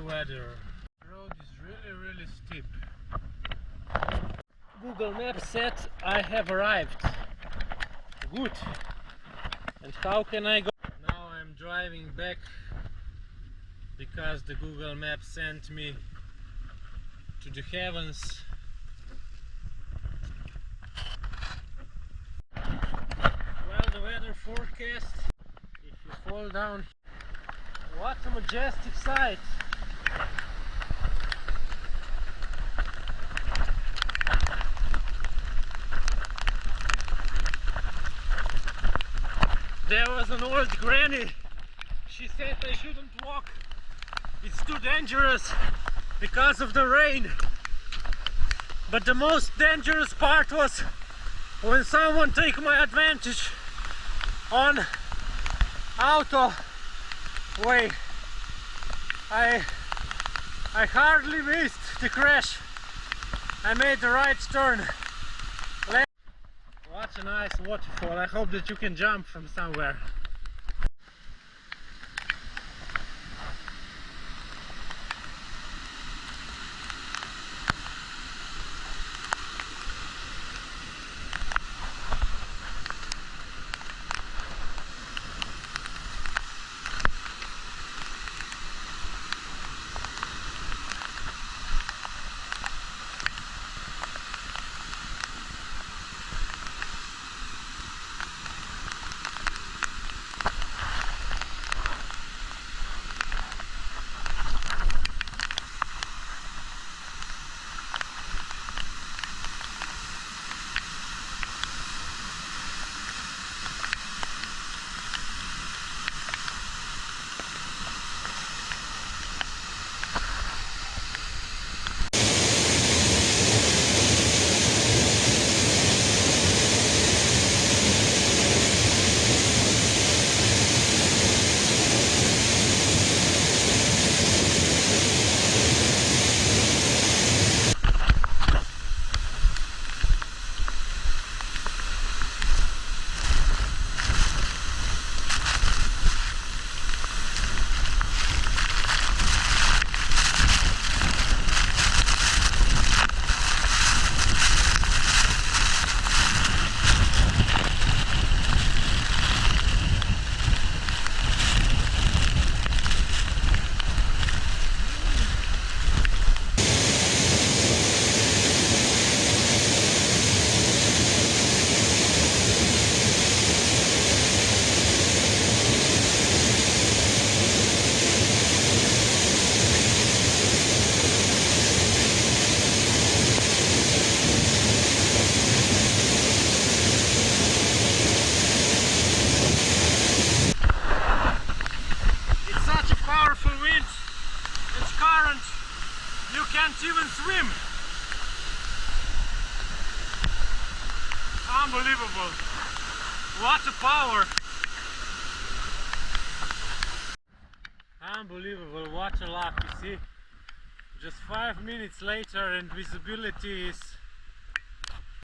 weather. The road is really steep. Google Maps said I have arrived. Good. And how can I go? Now I'm driving back because the Google Maps sent me to the heavens. Well, the weather forecast, if you fall down, what a majestic sight! There was an old granny. She said I shouldn't walk. It's too dangerous because of the rain. But the most dangerous part was when someone took my advantage on auto way. I hardly missed the crash. I made the right turn. What a nice waterfall. I hope that you can jump from somewhere. You can't even swim. Unbelievable. What a power. Unbelievable, what a luck, you see. Just 5 minutes later and visibility is